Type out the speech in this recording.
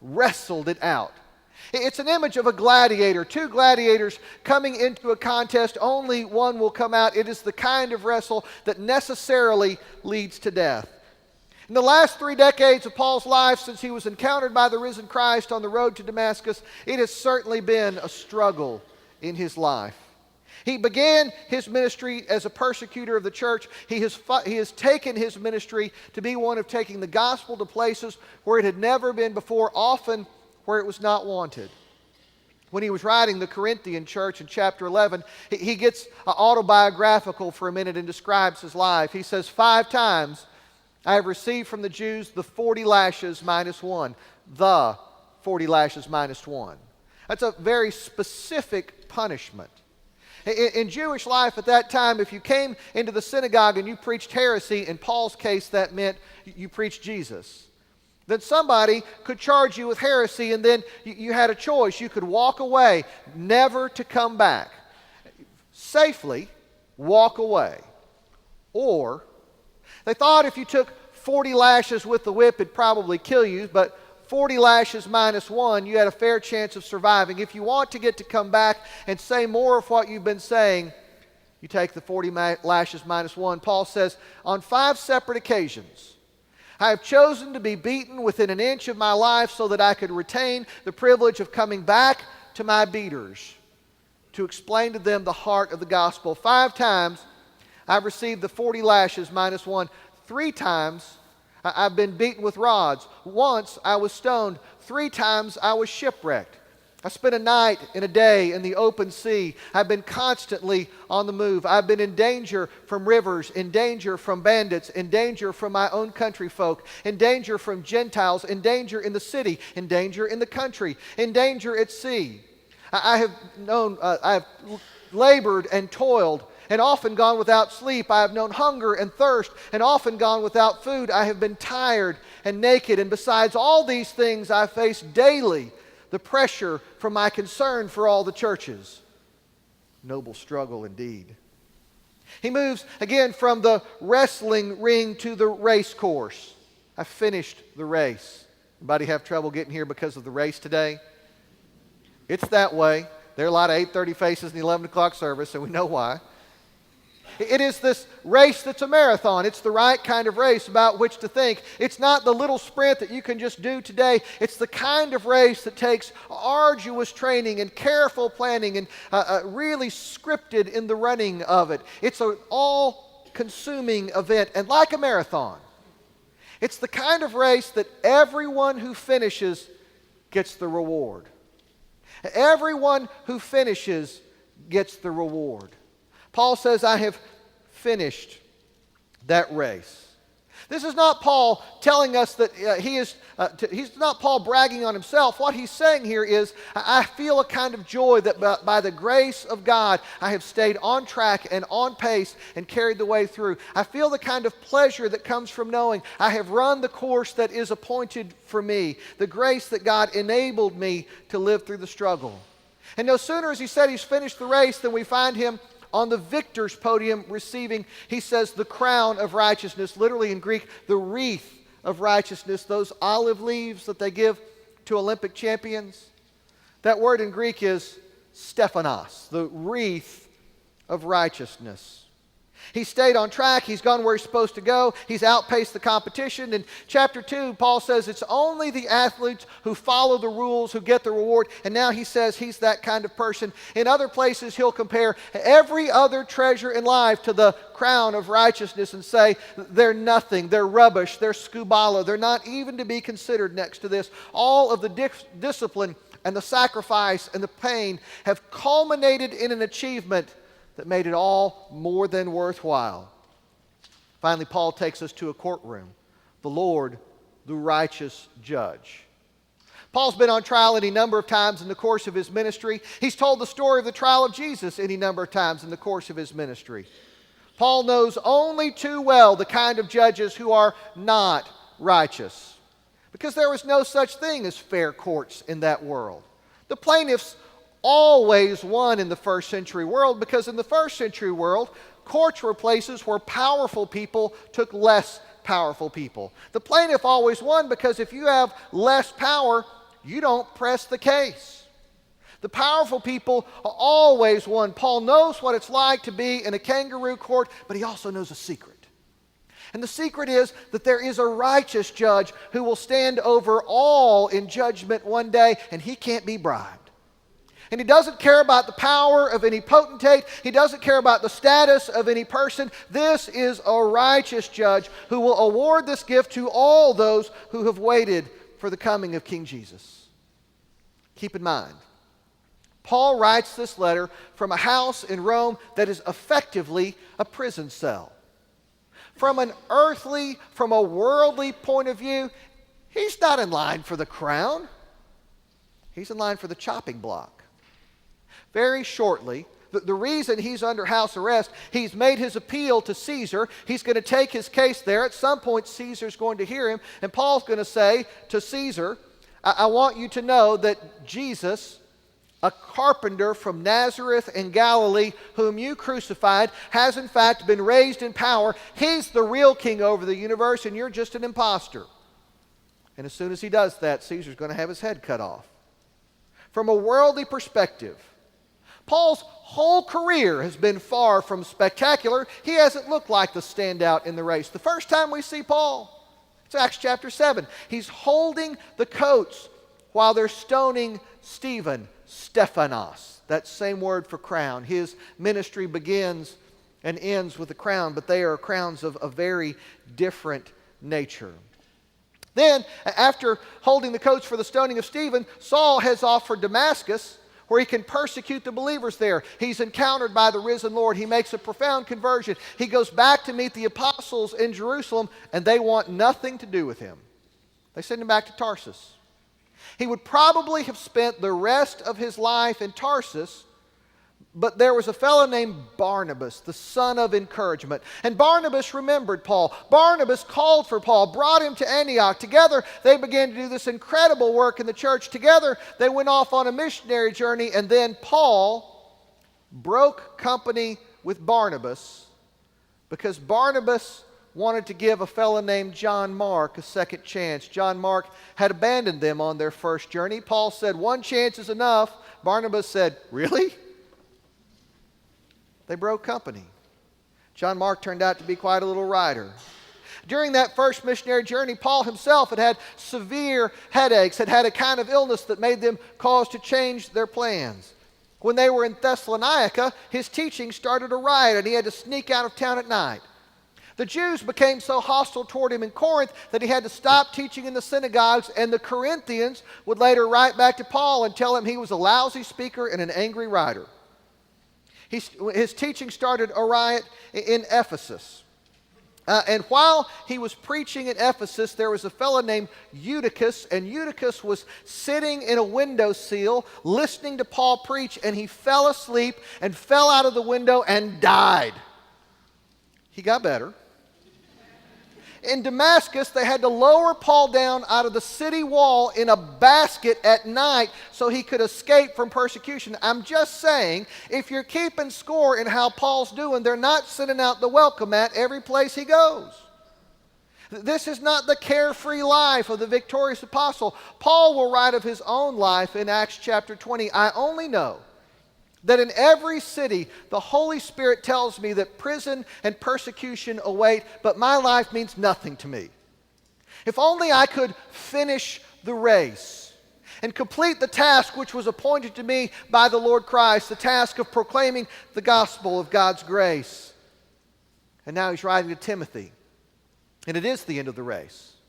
wrestled it out. It's an image of a gladiator, two gladiators coming into a contest. Only one will come out. It is the kind of wrestle that necessarily leads to death. In the last 3 decades of Paul's life, since he was encountered by the risen Christ on the road to Damascus, it has certainly been a struggle in his life. He began his ministry as a persecutor of the church. He has taken his ministry to be one of taking the gospel to places where it had never been before, often where it was not wanted. When he was writing the Corinthian church in chapter 11, he gets autobiographical for a minute and describes his life. He says, 5 times I have received from the Jews the 40 lashes minus 1. The 40 lashes minus 1. That's a very specific punishment. In Jewish life at that time, if you came into the synagogue and you preached heresy, in Paul's case that meant you preached Jesus, then somebody could charge you with heresy, and then you had a choice. You could walk away, never to come back. Safely walk away. Or they thought if you took 40 lashes with the whip, it'd probably kill you, but 40 lashes minus 1, you had a fair chance of surviving. If you want to get to come back and say more of what you've been saying, you take the 40 lashes minus 1. Paul says, on 5 separate occasions, I have chosen to be beaten within an inch of my life so that I could retain the privilege of coming back to my beaters to explain to them the heart of the gospel. 5 times I've received the 40 lashes minus 1. 3 times I've been beaten with rods. Once I was stoned. 3 times I was shipwrecked. I spent a night and a day in the open sea. I've been constantly on the move. I've been in danger from rivers, in danger from bandits, in danger from my own country folk, in danger from Gentiles, in danger in the city, in danger in the country, in danger at sea. I have labored and toiled and often gone without sleep. I have known hunger and thirst and often gone without food. I have been tired and naked, and besides all these things, I face daily the pressure from my concern for all the churches. Noble struggle indeed. He moves again from the wrestling ring to the race course. I finished the race. Anybody have trouble getting here because of the race today? It's that way. There are a lot of 8:30 faces in the 11 o'clock service, and we know why. It is this race that's a marathon. It's the right kind of race about which to think. It's not the little sprint that you can just do today. It's the kind of race that takes arduous training and careful planning and really scripted in the running of it. It's an all-consuming event, and like a marathon, it's the kind of race that everyone who finishes gets the reward. Everyone who finishes gets the reward. Paul says, I have finished that race. This is not Paul telling us that he's not Paul bragging on himself. What he's saying here is, I feel a kind of joy that by the grace of God, I have stayed on track and on pace and carried the way through. I feel the kind of pleasure that comes from knowing I have run the course that is appointed for me. The grace that God enabled me to live through the struggle. And no sooner as he said he's finished the race than we find him on the victor's podium receiving, he says, the crown of righteousness, literally in Greek, the wreath of righteousness, those olive leaves that they give to Olympic champions. That word in Greek is Stephanos, the wreath of righteousness. He stayed on track. He's gone where he's supposed to go. He's outpaced the competition. In chapter 2, Paul says it's only the athletes who follow the rules who get the reward. And now he says he's that kind of person. In other places, he'll compare every other treasure in life to the crown of righteousness and say they're nothing, they're rubbish, they're skubala, they're not even to be considered next to this. All of the discipline and the sacrifice and the pain have culminated in an achievement that made it all more than worthwhile. Finally, Paul takes us to a courtroom. The Lord, the righteous judge. Paul's been on trial any number of times in the course of his ministry. He's told the story of the trial of Jesus any number of times in the course of his ministry. Paul knows only too well the kind of judges who are not righteous, because there was no such thing as fair courts in that world. The plaintiffs always won in the first century world, because in the first century world, courts were places where powerful people took less powerful people. The plaintiff always won because if you have less power, you don't press the case. The powerful people are always won. Paul knows what it's like to be in a kangaroo court, but he also knows a secret. And the secret is that there is a righteous judge who will stand over all in judgment one day, and he can't be bribed. And he doesn't care about the power of any potentate. He doesn't care about the status of any person. This is a righteous judge who will award this gift to all those who have waited for the coming of King Jesus. Keep in mind, Paul writes this letter from a house in Rome that is effectively a prison cell. From a worldly point of view, he's not in line for the crown. He's in line for the chopping block. Very shortly, the reason he's under house arrest, he's made his appeal to Caesar. He's going to take his case there. At some point, Caesar's going to hear him, and Paul's going to say to Caesar, I want you to know that Jesus, a carpenter from Nazareth in Galilee, whom you crucified, has in fact been raised in power. He's the real king over the universe, and you're just an imposter. And as soon as he does that, Caesar's going to have his head cut off. From a worldly perspective, Paul's whole career has been far from spectacular. He hasn't looked like the standout in the race. The first time we see Paul, it's Acts chapter 7. He's holding the coats while they're stoning Stephen, Stephanos, that same word for crown. His ministry begins and ends with a crown, but they are crowns of a very different nature. Then, after holding the coats for the stoning of Stephen, Saul heads off for Damascus, where he can persecute the believers there. He's encountered by the risen Lord. He makes a profound conversion. He goes back to meet the apostles in Jerusalem, and they want nothing to do with him. They send him back to Tarsus. He would probably have spent the rest of his life in Tarsus, but there was a fellow named Barnabas, the son of encouragement. And Barnabas remembered Paul. Barnabas called for Paul, brought him to Antioch. Together, they began to do this incredible work in the church. Together, they went off on a missionary journey, and then Paul broke company with Barnabas because Barnabas wanted to give a fellow named John Mark a second chance. John Mark had abandoned them on their first journey. Paul said, one chance is enough. Barnabas said, really? They broke company. John Mark turned out to be quite a little rider. During that first missionary journey, Paul himself had had severe headaches, had had a kind of illness that made them cause to change their plans. When they were in Thessalonica, his teaching started a riot, and he had to sneak out of town at night. The Jews became so hostile toward him in Corinth that he had to stop teaching in the synagogues, and the Corinthians would later write back to Paul and tell him he was a lousy speaker and an angry writer. His teaching started a riot in Ephesus. And while he was preaching in Ephesus, there was a fellow named Eutychus, and Eutychus was sitting in a windowsill listening to Paul preach, and he fell asleep and fell out of the window and died. He got better. In Damascus, they had to lower Paul down out of the city wall in a basket at night so he could escape from persecution. I'm just saying, if you're keeping score in how Paul's doing, they're not sending out the welcome mat every place he goes. This is not the carefree life of the victorious apostle. Paul will write of his own life in Acts chapter 20. I only know that in every city, the Holy Spirit tells me that prison and persecution await, but my life means nothing to me. If only I could finish the race and complete the task which was appointed to me by the Lord Christ, the task of proclaiming the gospel of God's grace. And now he's writing to Timothy, and it is the end of the race.